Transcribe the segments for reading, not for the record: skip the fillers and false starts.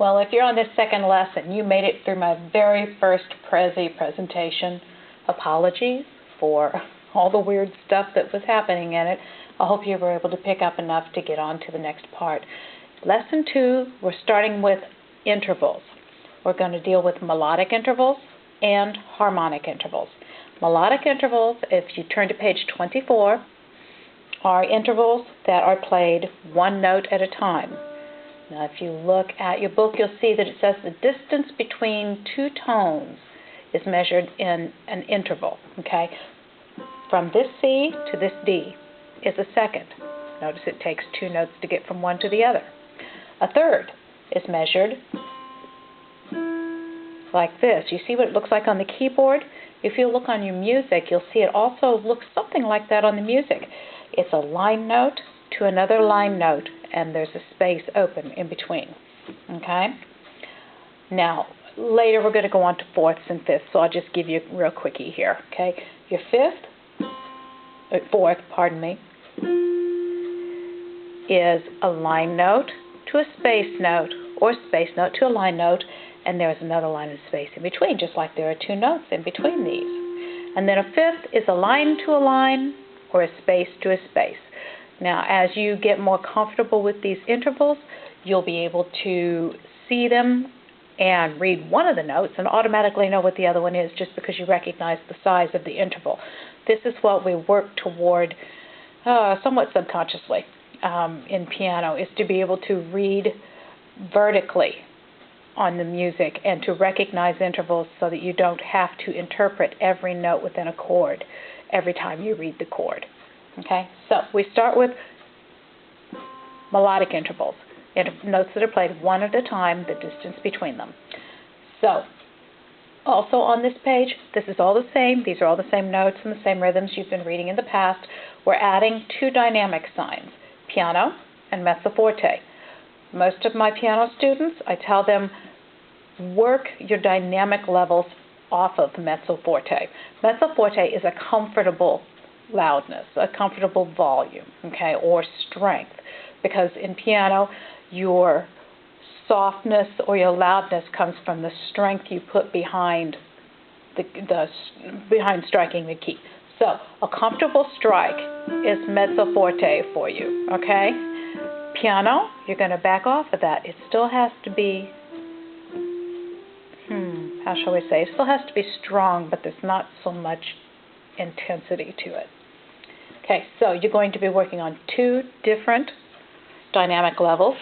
Well, if you're on this second lesson, you made it through my very first Prezi presentation. Apologies for all the weird stuff that was happening in it. I hope you were able to pick up enough to get on to the next part. Lesson 2, we're starting with intervals. We're going to deal with melodic intervals and harmonic intervals. Melodic intervals, if you turn to page 24, are intervals that are played one note at a time. Now, if you look at your book, you'll see that it says the distance between two tones is measured in an interval, okay? From this C to this D is a second. Notice it takes two notes to get from one to the other. A third is measured like this. You see what it looks like on the keyboard? If you look on your music, you'll see it also looks something like that on the music. It's a line note to another line note, and there's a space open in between, okay? Now, later we're going to go on to fourths and fifths, so I'll just give you a real quickie here, okay? Your fourth, is a line note to a space note, or space note to a line note, and there's another line of space in between, just like there are two notes in between these. And then a fifth is a line to a line, or a space to a space. Now, as you get more comfortable with these intervals, you'll be able to see them and read one of the notes and automatically know what the other one is just because you recognize the size of the interval. This is what we work toward somewhat subconsciously in piano, is to be able to read vertically on the music and to recognize intervals so that you don't have to interpret every note within a chord every time you read the chord. Okay, so we start with melodic intervals, notes that are played one at a time, the distance between them. So, also on this page, this is all the same. These are all the same notes and the same rhythms you've been reading in the past. We're adding two dynamic signs, piano and mezzo forte. Most of my piano students, I tell them, work your dynamic levels off of mezzo forte. Mezzo forte is a comfortable loudness, a comfortable volume, okay, or strength, because in piano, your softness or your loudness comes from the strength you put behind behind striking the key. So a comfortable strike is mezzo forte for you, okay? Piano, you're going to back off of that. It still has to be, how shall we say? It still has to be strong, but there's not so much intensity to it. Okay, so you're going to be working on two different dynamic levels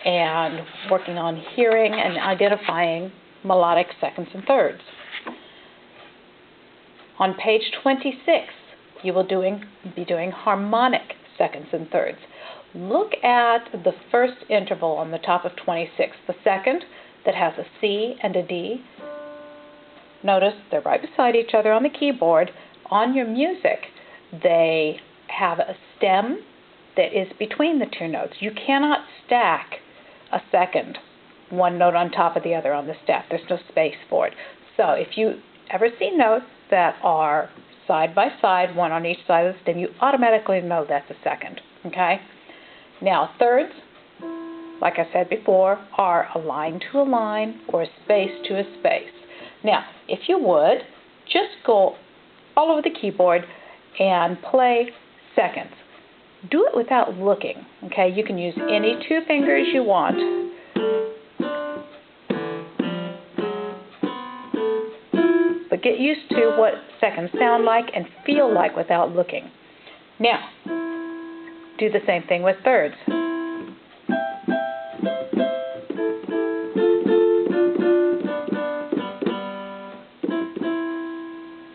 and working on hearing and identifying melodic seconds and thirds. On page 26, you will be doing harmonic seconds and thirds. Look at the first interval on the top of 26, the second that has a C and a D. Notice they're right beside each other on the keyboard. On your music, they have a stem that is between the two notes. You cannot stack a second, one note on top of the other on the staff. There's no space for it. So if you ever see notes that are side by side, one on each side of the stem, you automatically know that's a second, okay? Now, thirds, like I said before, are a line to a line or a space to a space. Now, if you would, just go all over the keyboard and play seconds. Do it without looking, okay? You can use any two fingers you want. But get used to what seconds sound like and feel like without looking. Now, do the same thing with thirds.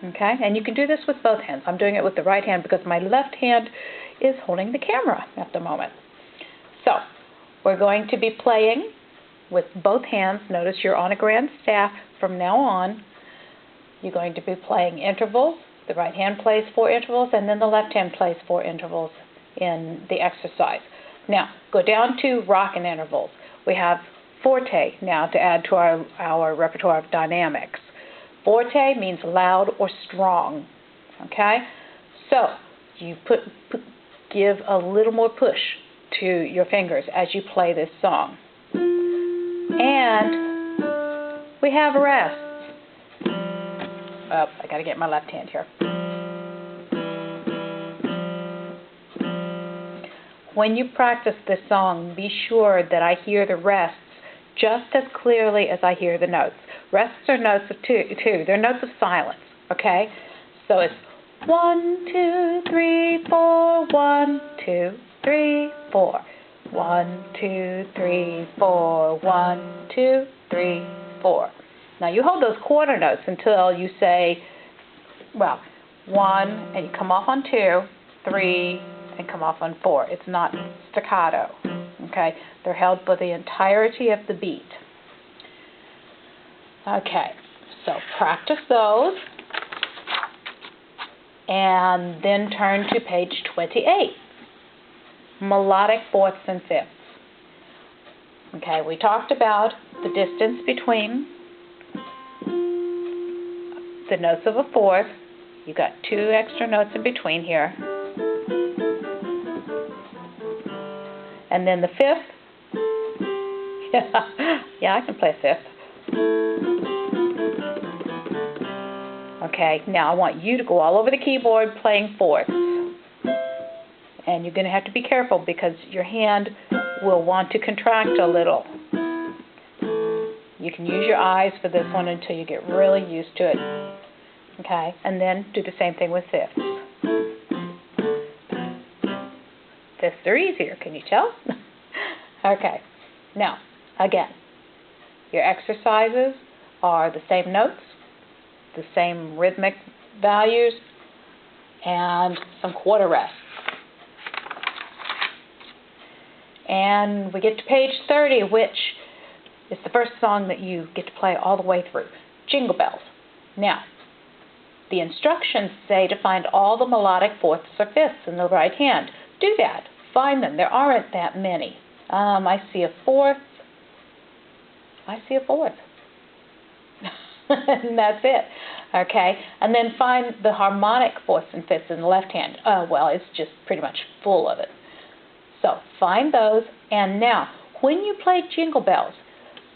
Okay, and you can do this with both hands. I'm doing it with the right hand because my left hand is holding the camera at the moment. So, we're going to be playing with both hands. Notice you're on a grand staff from now on. You're going to be playing intervals. The right hand plays 4 intervals, and then the left hand plays 4 intervals in the exercise. Now, go down to rockin' intervals. We have forte now to add to our repertoire of dynamics. Forte means loud or strong, okay? So you give a little more push to your fingers as you play this song. And we have rests. Oh, I gotta get my left hand here. When you practice this song, be sure that I hear the rests just as clearly as I hear the notes. Rests are notes of two. They're notes of silence, okay? So it's 1, 2, 3, 4, 1, 2, 3, 4. 1, 2, 3, 4, 1, 2, 3, 4. Now you hold those quarter notes until you say, well, 1, and you come off on 2, 3, and come off on 4. It's not staccato, okay? They're held for the entirety of the beat. Okay, so practice those, and then turn to page 28, melodic fourths and fifths. Okay, we talked about the distance between the notes of a fourth. You got 2 extra notes in between here. And then the fifth, yeah, I can play a fifth. Okay, now I want you to go all over the keyboard playing fourths. And you're going to have to be careful because your hand will want to contract a little. You can use your eyes for this one until you get really used to it. Okay, and then do the same thing with fifths. Fifths are easier, can you tell? Okay, now, again, your exercises are the same notes, the same rhythmic values, and some quarter rests. And we get to page 30, which is the first song that you get to play all the way through, Jingle Bells. Now, the instructions say to find all the melodic fourths or fifths in the right hand. Do that. Find them. There aren't that many. I see a fourth. I see a fourth. And that's it. Okay? And then find the harmonic fourths and fifths in the left hand. Well, it's just pretty much full of it. So find those. And now, when you play Jingle Bells,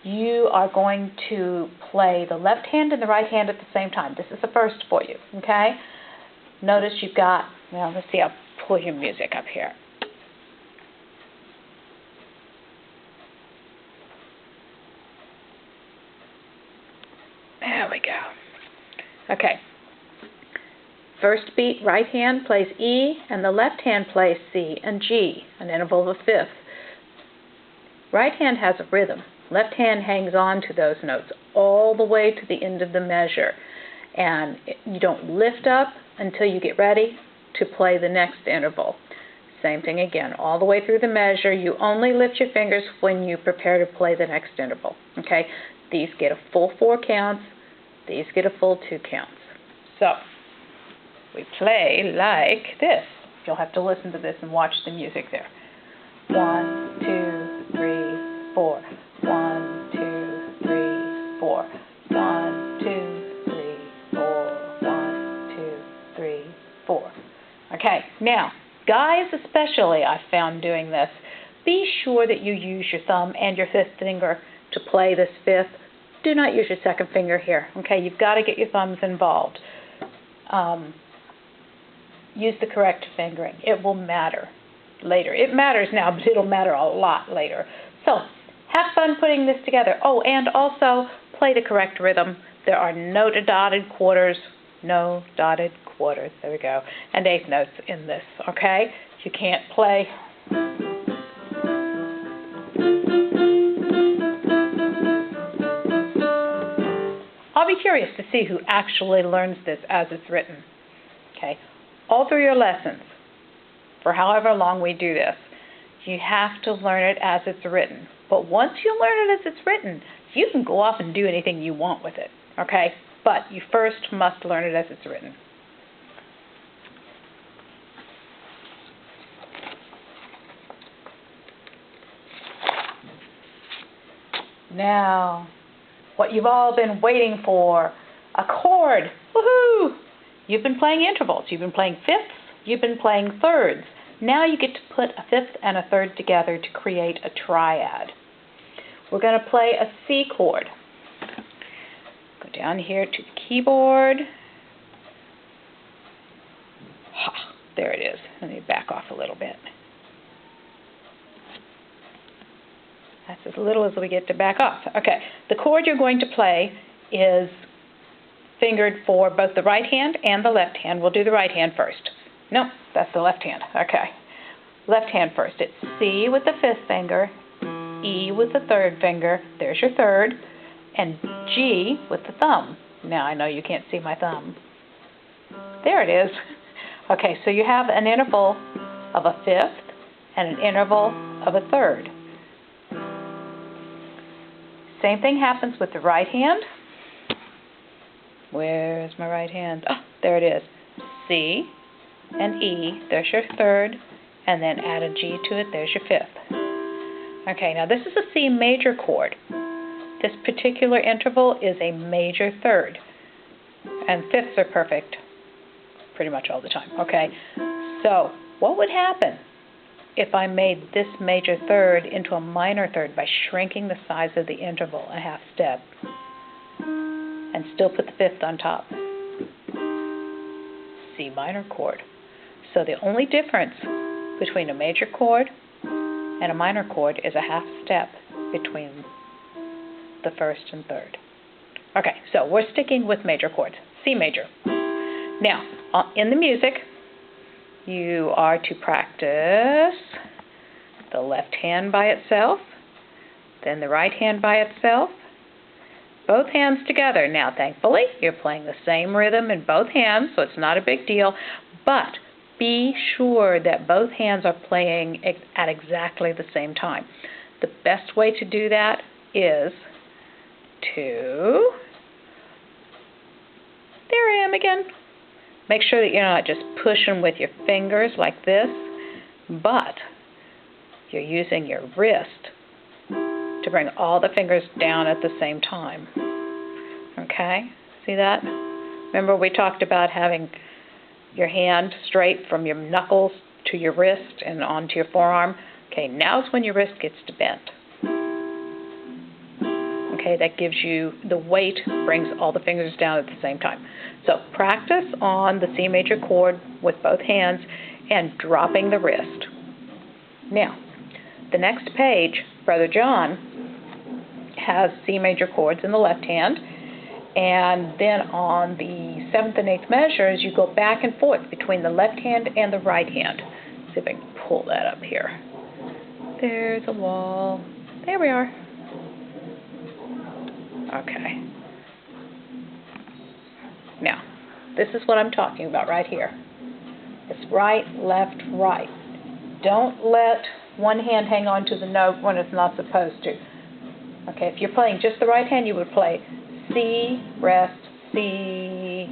you are going to play the left hand and the right hand at the same time. This is the first for you. Okay? Notice you've got, well, let's see, I'll pull your music up here. There we go. Okay. First beat, right hand plays E, and the left hand plays C and G, an interval of a fifth. Right hand has a rhythm. Left hand hangs on to those notes all the way to the end of the measure. And you don't lift up until you get ready to play the next interval. Same thing again, all the way through the measure. You only lift your fingers when you prepare to play the next interval. Okay? These get a full 4 counts. These get a full 2 counts. So, we play like this. You'll have to listen to this and watch the music there. 1, 2, 3, 4. 1, 2, 3, 4. 1, 2, 3, 4. 1, 2, 3, 4. Okay, now, guys especially, I found doing this. Be sure that you use your thumb and your fifth finger to play this fifth. Do not use your second finger here. Okay, you've got to get your thumbs involved. Use the correct fingering. It will matter later. It matters now, but it'll matter a lot later. So, have fun putting this together. Oh, and also play the correct rhythm. There are no dotted quarters. No dotted quarters. There we go. And eighth notes in this, okay? You can't play. I'll be curious to see who actually learns this as it's written. Okay? All through your lessons, for however long we do this, you have to learn it as it's written. But once you learn it as it's written, you can go off and do anything you want with it. Okay? But you first must learn it as it's written. Now, what you've all been waiting for, a chord. Woohoo! You've been playing intervals. You've been playing fifths. You've been playing thirds. Now you get to put a fifth and a third together to create a triad. we're going to play a C chord. Go down here to the keyboard. Ha, there it is. Let me back off a little bit. That's as little as we get to back off. Okay, the chord you're going to play is fingered for both the right hand and the left hand. We'll do the right hand first. No, that's the left hand. Okay. Left hand first. It's C with the 5th finger, E with the 3rd finger, there's your 3rd, and G with the thumb. Now I know you can't see my thumb. There it is. Okay, so you have an interval of a 5th and an interval of a 3rd. Same thing happens with the right hand. Where's my right hand? Oh, there it is. C and E, there's your 3rd, and then add a G to it, there's your 5th. Okay, now this is a C major chord. This particular interval is a major 3rd, and 5ths are perfect pretty much all the time. Okay, so what would happen if I made this major 3rd into a minor 3rd by shrinking the size of the interval a half step and still put the 5th on top? C minor chord. So the only difference between a major chord and a minor chord is a half step between the 1st and 3rd. Okay, so we're sticking with major chords, C major. Now, in the music, you are to practice the left hand by itself, then the right hand by itself, both hands together. Now, thankfully, you're playing the same rhythm in both hands, so it's not a big deal, but be sure that both hands are playing at exactly the same time. The best way to do that is to, there I am again. Make sure that you're not just pushing with your fingers like this, but you're using your wrist to bring all the fingers down at the same time. Okay? See that? Remember we talked about having your hand straight from your knuckles to your wrist and onto your forearm? Okay, now's when your wrist gets to bend. Okay, that gives you the weight, brings all the fingers down at the same time. So practice on the C major chord with both hands and dropping the wrist. Now, the next page, Brother John has C major chords in the left hand, and then on the 7th and 8th measures, you go back and forth between the left hand and the right hand. See if I can pull that up here. There's a wall. There we are. Okay. Now, this is what I'm talking about right here. It's right, left, right. Don't let one hand hang on to the note when it's not supposed to. Okay, if you're playing just the right hand, you would play C, rest, C,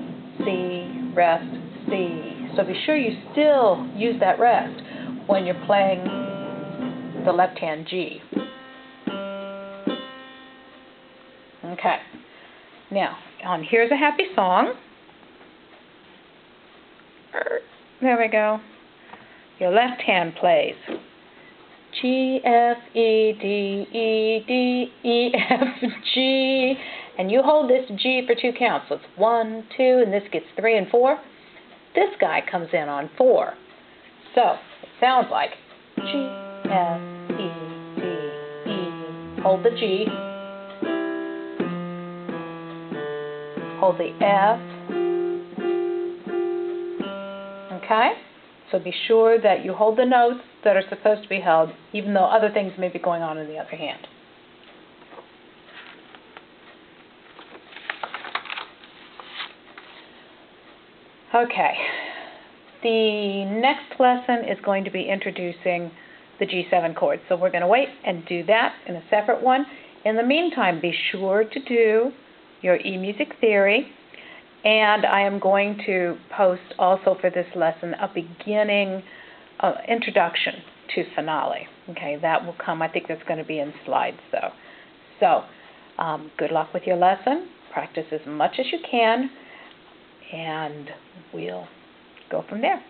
C, rest, C. So be sure you still use that rest when you're playing the left hand G. Okay. Now, on Here's a Happy Song. There we go. Your left hand plays G, F, E, D, E, D, E, F, G. And you hold this G for 2 counts. So it's 1, 2, and this gets 3 and 4. This guy comes in on 4. So it sounds like G, F, E, D, E. Hold the G. Hold the F. Okay? So be sure that you hold the notes that are supposed to be held, even though other things may be going on in the other hand. Okay. The next lesson is going to be introducing the G7 chord. So we're going to wait and do that in a separate one. In the meantime, be sure to do your eMusic theory, and I am going to post also for this lesson a beginning introduction to Finale. Okay, that will come. I think that's going to be in slides though. So good luck with your lesson. Practice as much as you can, and we'll go from there.